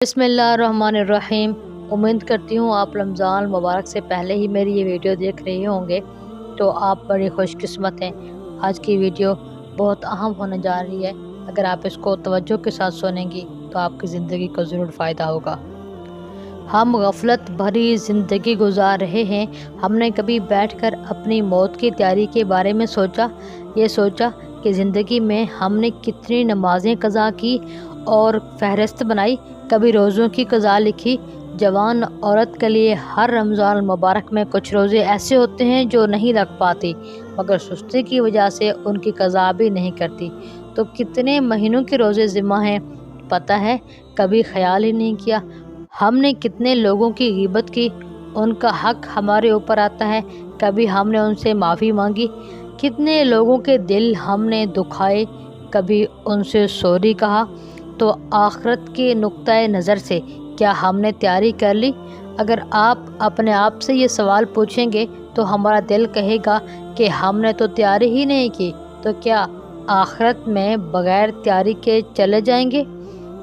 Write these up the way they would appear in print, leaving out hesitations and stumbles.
बिस्मिल्लाहिर्रहमानिर्रहीम। उम्मीद करती हूँ आप रमज़ान मुबारक से पहले ही मेरी ये वीडियो देख रहे होंगे, तो आप बड़ी खुशकिस्मत हैं। आज की वीडियो बहुत अहम होने जा रही है। अगर आप इसको तवज्जो के साथ सुनेंगी तो आपकी ज़िंदगी को ज़रूर फ़ायदा होगा। हम गफलत भरी ज़िंदगी गुजार रहे हैं। हमने कभी बैठकर अपनी मौत की तैयारी के बारे में सोचा कि ज़िंदगी में हमने कितनी नमाज़ें क़ज़ा की और फहरिस्त बनाई, कभी रोज़ों की क़ज़ा लिखी। जवान औरत के लिए हर रमज़ान मुबारक में कुछ रोज़े ऐसे होते हैं जो नहीं रख पाती, मगर सुस्ती की वजह से उनकी क़ज़ा भी नहीं करती। तो कितने महीनों के रोज़े ज़िम्मा हैं, पता है? कभी ख्याल ही नहीं किया। हमने कितने लोगों की ग़ीबत की, उनका हक़ हमारे ऊपर आता है, कभी हमने उनसे माफ़ी मांगी। कितने लोगों के दिल हमने दुखाए, कभी उनसे सॉरी कहा। तो आखिरत के नुक्ता नज़र से क्या हमने तैयारी कर ली? अगर आप अपने आप से ये सवाल पूछेंगे तो हमारा दिल कहेगा कि हमने तो तैयारी ही नहीं की, तो क्या आखिरत में बग़ैर तैयारी के चले जाएंगे?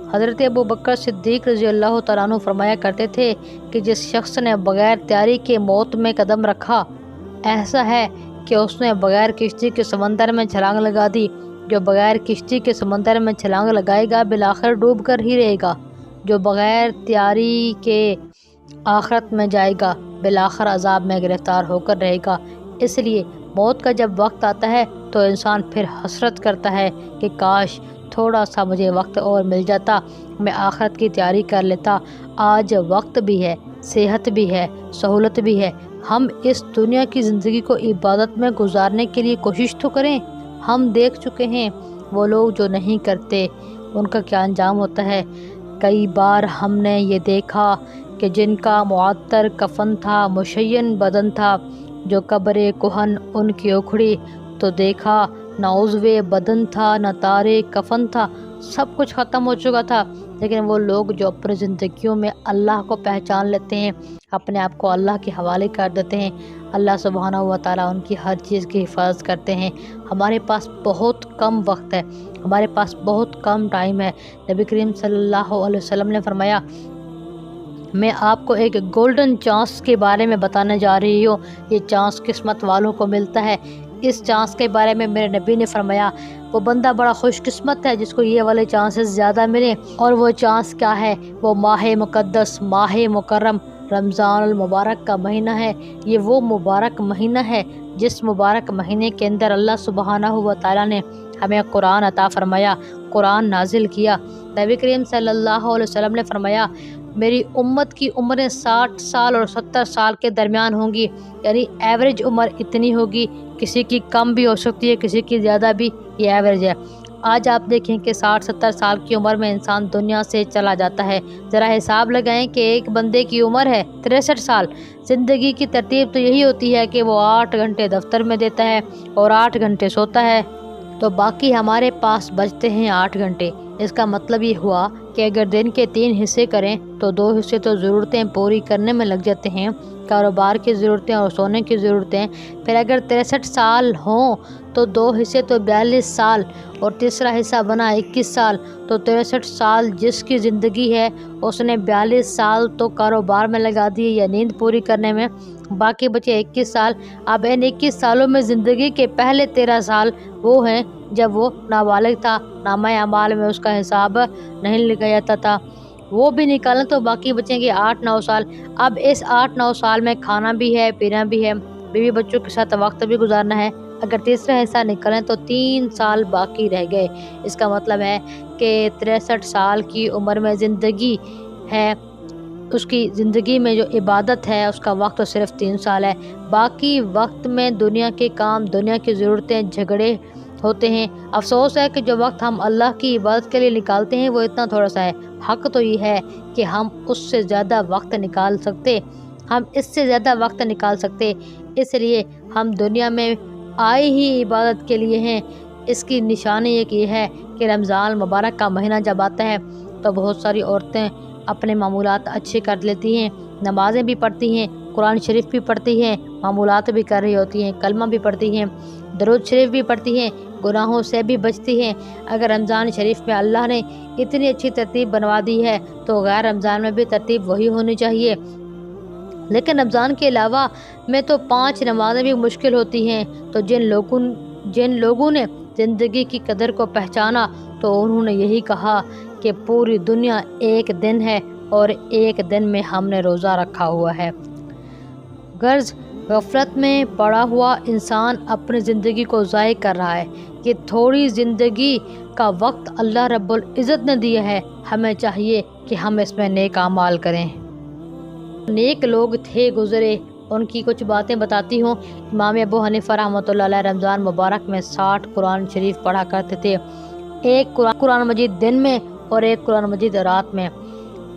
हज़रत अबू बकर सिद्दीक़ रज़ी अल्लाह तआला अन्हु फरमाया करते थे कि जिस शख्स ने बग़ैर तैयारी के मौत में कदम रखा, ऐसा है कि उसने बग़ैर किश्ती के समंदर में छलांग लगा दी। जो बग़ैर किश्ती के समंदर में छलांग लगाएगा बिलाखिर डूब कर ही रहेगा। जो बग़ैर तैयारी के आखिरत में जाएगा बिलाखिर अज़ाब में गिरफ़्तार होकर रहेगा। इसलिए मौत का जब वक्त आता है तो इंसान फिर हसरत करता है कि काश थोड़ा सा मुझे वक्त और मिल जाता, मैं आखिरत की तैयारी कर लेता। आज वक्त भी है, सेहत भी है, सहूलत भी है। हम इस दुनिया की ज़िंदगी को इबादत में गुजारने के लिए कोशिश तो करें। हम देख चुके हैं वो लोग जो नहीं करते उनका क्या अंजाम होता है। कई बार हमने ये देखा कि जिनका मुअत्तर कफन था, मुशय्यन बदन था, जो कब्र कुहन उनकी उखड़ी, तो देखा न उज़्वे बदन था, न तारे कफन था, सब कुछ ख़त्म हो चुका था। लेकिन वो लोग जो अपनी ज़िंदगियों में अल्लाह को पहचान लेते हैं, अपने आप को अल्लाह के हवाले कर देते हैं, अल्लाह सुब्हानहू व तआला उनकी हर चीज़ की हिफाजत करते हैं। हमारे पास बहुत कम वक्त है, हमारे पास बहुत कम टाइम है। नबी करीम सल्लल्लाहु अलैहि वसल्लम ने फरमाया, मैं आपको एक गोल्डन चांस के बारे में बताने जा रही हूँ। ये चांस किस्मत वालों को मिलता है। इस चांस के बारे में मेरे नबी ने फरमाया, वो बंदा बड़ा खुशकिस्मत है जिसको ये वाले चांसेस ज़्यादा मिले। और वो चांस क्या है? वो माह मुक़द्दस, माह मुकर्रम रमज़ान मुबारक का महीना है। ये वो मुबारक महीना है जिस मुबारक महीने के अंदर अल्लाह सुब्हानहू व तआला ने हमें कुरान अता फरमाया, कुरान नाजिल किया। नबी करीम सल्लल्लाहु अलैहि वसल्लम ने फरमाया, मेरी उम्मत की उम्रें 60 साल और 70 साल के दरमियान होंगी, यानी एवरेज उम्र इतनी होगी। किसी की कम भी हो सकती है, किसी की ज़्यादा भी, ये एवरेज है। आज आप देखें कि 60-70 साल की उम्र में इंसान दुनिया से चला जाता है। ज़रा हिसाब लगाएं कि एक बंदे की उम्र है 63 साल। ज़िंदगी की तरतीब तो यही होती है कि वो 8 घंटे दफ्तर में देता है और 8 घंटे सोता है, तो बाकी हमारे पास बचते हैं 8 घंटे। इसका मतलब ये हुआ कि अगर दिन के 3 हिस्से करें तो 2 हिस्से तो ज़रूरतें पूरी करने में लग जाते हैं, कारोबार की ज़रूरतें और सोने की ज़रूरतें। फिर अगर 63 साल हों तो 2 हिस्से तो 42 साल और तीसरा हिस्सा बना 21 साल। तो 63 साल जिसकी ज़िंदगी है उसने 42 साल तो कारोबार में लगा दिए या नींद पूरी करने में, बाकी बचे 21 साल। अब इन 21 सालों में ज़िंदगी के पहले 13 साल वो हैं जब वो नाबालिग था, नामा अमाल में उसका हिसाब नहीं लिखा जाता था, वो भी निकालें तो बाकी बचेंगे 8-9 साल। अब इस 8-9 साल में खाना भी है, पीना भी है, बीवी बच्चों के साथ वक्त भी गुजारना है। अगर तीसरा हिस्सा निकालें तो 3 साल बाकी रह गए। इसका मतलब है कि 63 साल की उम्र में ज़िंदगी है, उसकी ज़िंदगी में जो इबादत है उसका वक्त तो सिर्फ 3 साल है। बाकी वक्त में दुनिया के काम, दुनिया की ज़रूरतें, झगड़े होते हैं। अफसोस है कि जो वक्त हम अल्लाह की इबादत के लिए निकालते हैं वो इतना थोड़ा सा है। हक़ तो ये है कि हम उससे ज़्यादा वक्त निकाल सकते, हम इससे ज़्यादा वक्त निकाल सकते। इसलिए हम दुनिया में आए ही इबादत के लिए हैं। इसकी निशानी एक ये है कि रमज़ान मुबारक का महीना जब आता है तो बहुत सारी औरतें अपने मामूलात अच्छे कर लेती हैं, नमाज़ें भी पढ़ती हैं, कुरान शरीफ भी पढ़ती हैं, मामूलात भी कर रही होती हैं, कलमा भी पढ़ती हैं, दरूद शरीफ भी पढ़ती हैं, गुनाहों से भी बचती हैं। अगर रमज़ान शरीफ में अल्लाह ने इतनी अच्छी तरतीब बनवा दी है तो गैर रमज़ान में भी तरतीब वही होनी चाहिए। लेकिन रमज़ान के अलावा में तो 5 नमाज़ें भी मुश्किल होती हैं। तो जिन लोगों ने ज़िंदगी की कदर को पहचाना तो उन्होंने यही कहा कि पूरी दुनिया एक दिन है और एक दिन में हमने रोज़ा रखा हुआ है। गर्ज गफलत में पड़ा हुआ इंसान अपनी ज़िंदगी को ज़ाय कर रहा है कि थोड़ी ज़िंदगी का वक्त अल्लाह रब्बुल इज़्ज़त ने दिया है, हमें चाहिए कि हम इसमें नेक अमाल करें। नेक लोग थे गुज़रे, उनकी कुछ बातें बताती हूँ। इमाम अबू हनीफा रहमतुल्लाह अलैह रमज़ान मुबारक में 60 कुरान शरीफ पढ़ा करते थे, एक कुरान मजीद दिन में और एक कुरान मजीद रात में।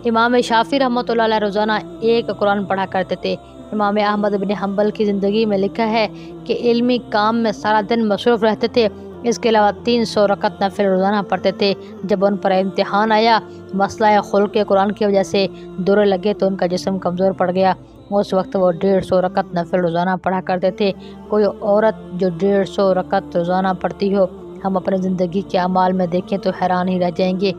इमाम शाफी रहमतुल्लाह अलैह रोज़ाना एक कुरान पढ़ा करते थे। इमाम अहमद बिन हम्बल की ज़िंदगी में लिखा है कि इल्मी काम में सारा दिन मसरूफ़ रहते थे। इसके अलावा 300 रकत नफिल रोज़ाना पढ़ते थे। जब उन पर इम्तिहान आया, मसला खुल्क कुरान की वजह से दौरे लगे तो उनका जिस्म कमज़ोर पड़ गया। उस वक्त वो 150 रकत नफिल रोज़ाना पढ़ा करते थे। कोई औरत जो 150 रकत रोज़ाना पढ़ती हो, हम अपनी ज़िंदगी के अमाल में देखें तो हैरान ही रह जाएंगे।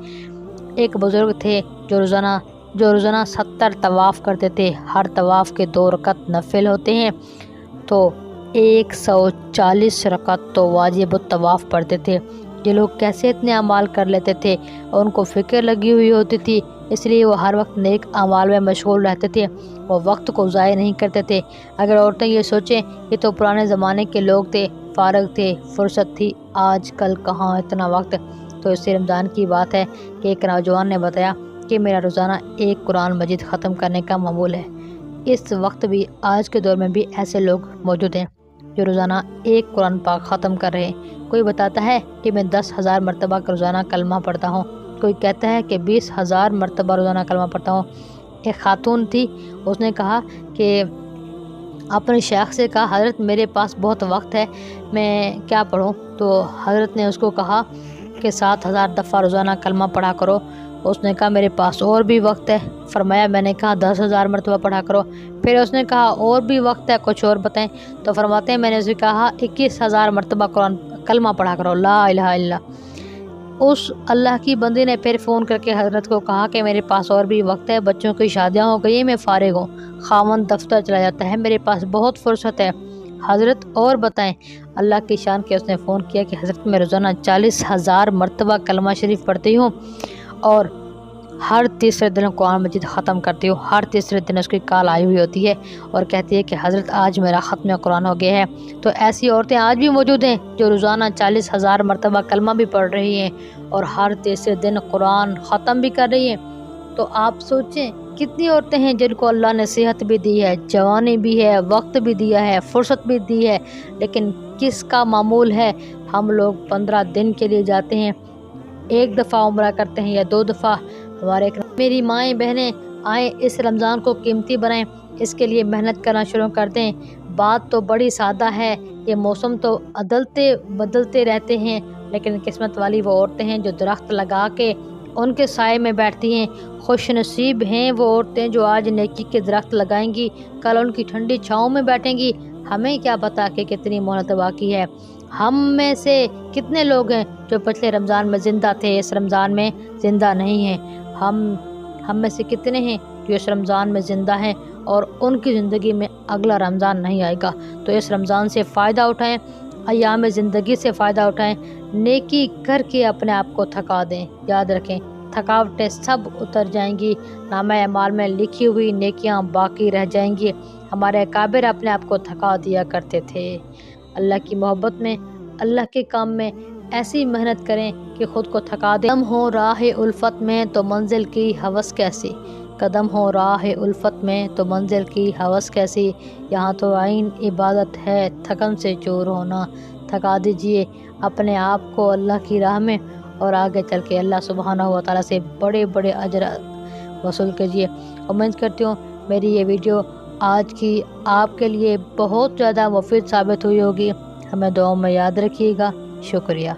एक बुज़ुर्ग थे जो रोज़ाना 70 तवाफ़ करते थे। हर तवाफ़ के 2 रकत नफिल होते हैं तो 140 रकत तो वाजिब तवाफ़ पढ़ते थे। ये लोग कैसे इतने अमाल कर लेते थे? और उनको फ़िक्र लगी हुई होती थी, इसलिए वो हर वक्त नेक अमाल में मशगूल रहते थे, वो वक्त को ज़ाय नहीं करते थे। अगर औरतें ये सोचें कि तो पुराने ज़माने के लोग थे, फ़ारग थे, फुर्सत थी, आज कल कहाँ इतना वक्त। तो इससे रमज़ान की बात है कि एक नौजवान ने बताया कि मेरा रोज़ाना एक कुरान मजीद ख़त्म करने का मामूल है। इस वक्त भी, आज के दौर में भी ऐसे लोग मौजूद हैं जो रोज़ाना एक कुरान पाक ख़त्म कर रहे हैं। कोई बताता है कि मैं 10,000 मरतबा रोज़ाना कलमा पढ़ता हूँ, कोई कहता है कि 20,000 मरतबा रोज़ाना कलमा पढ़ता हूँ। एक खातून थी, उसने कहा कि अपने शेख से कहा, हज़रत मेरे पास बहुत वक्त है, मैं क्या पढ़ूँ? तो हज़रत ने उसको कहा कि 7,000 दफ़ा रोज़ाना कलमा पढ़ा करो। उसने कहा मेरे पास और भी वक्त है। फरमाया, मैंने कहा 10,000 मरतबा पढ़ा करो। फिर उसने कहा और भी वक्त है, कुछ और बताएं। तो फरमाते हैं, मैंने उसे कहा 21,000 मरतबा कुरान कलमा पढ़ा करो, ला इलाहा इल्लल्लाह। उस अल्लाह की बंदी ने फिर फ़ोन करके हज़रत को कहा कि मेरे पास और भी वक्त है, बच्चों की शादियाँ हो गई हैं, मैं फ़ारिग हूँ, खामन दफ्तर चला जाता है, मेरे पास बहुत फुर्सत है, हज़रत और बताएं। अल्लाह की शान के उसने फ़ोन किया कि हज़रत मैं रोज़ाना 40,000 मरतबा कलमा शरीफ पढ़ती हूँ और हर तीसरे दिन कुरान मजीद ख़त्म करती हूँ। हर तीसरे दिन उसकी कॉल आई हुई होती है और कहती है कि हज़रत आज मेरा ख़त्म कुरान हो गया है। तो ऐसी औरतें आज भी मौजूद हैं जो रोज़ाना 40,000 मरतबा कलमा भी पढ़ रही हैं और हर तीसरे दिन कुरान ख़त्म भी कर रही हैं। तो आप सोचें कितनी औरतें हैं जिनको अल्लाह ने सेहत भी दी है, जवानी भी है, वक्त भी दिया है, फुर्सत भी दी है, लेकिन किसका मामूल है? हम लोग 15 दिन के लिए जाते हैं, एक दफ़ा उम्रा करते हैं या 2 दफ़ा। मेरी माएँ बहनें आए, इस रमज़ान को कीमती बनाएं, इसके लिए मेहनत करना शुरू कर दें। बात तो बड़ी सादा है, ये मौसम तो बदलते रहते हैं, लेकिन किस्मत वाली वो औरतें हैं जो दरख्त लगा के उनके साए में बैठती हैं। खुश नसीब हैं वो औरतें जो आज नेकी के दरख्त लगाएंगी, कल उनकी ठंडी छाँव में बैठेंगी। हमें क्या पता कि कितनी मोहलत बाकी है। हम में से कितने लोग हैं जो पिछले रमज़ान में ज़िंदा थे, इस रमज़ान में ज़िंदा नहीं हैं। हम में से कितने हैं जो इस रमज़ान में ज़िंदा हैं और उनकी ज़िंदगी में अगला रमज़ान नहीं आएगा। तो इस रमज़ान से फ़ायदा उठाएं, अय्याम ज़िंदगी से फ़ायदा उठाएं, नेकी करके अपने आप को थका दें। याद रखें, थकावटें सब उतर जाएंगी, नामा अमाल में लिखी हुई नेकियां बाकी रह जाएंगी। हमारे काबिर अपने आप को थका दिया करते थे। अल्लाह की मोहब्बत में, अल्लाह के काम में ऐसी मेहनत करें कि ख़ुद को थका दें। कदम हो राह उल्फत में तो मंजिल की हवस कैसी, कदम हो राह उल्फत में तो मंजिल की हवस कैसी, यहाँ तो आइन इबादत है थकन से चूर होना। थका दीजिए अपने आप को अल्लाह की राह में और आगे चल के अल्लाह सुब्हानहू व तआला से बड़े बड़े अजर वसूल कीजिए। उम्मीद करती हूँ मेरी ये वीडियो आज की आपके लिए बहुत ज़्यादा मुफीद साबित हुई होगी। हमें दुआओं में याद रखिएगा। शुक्रिया।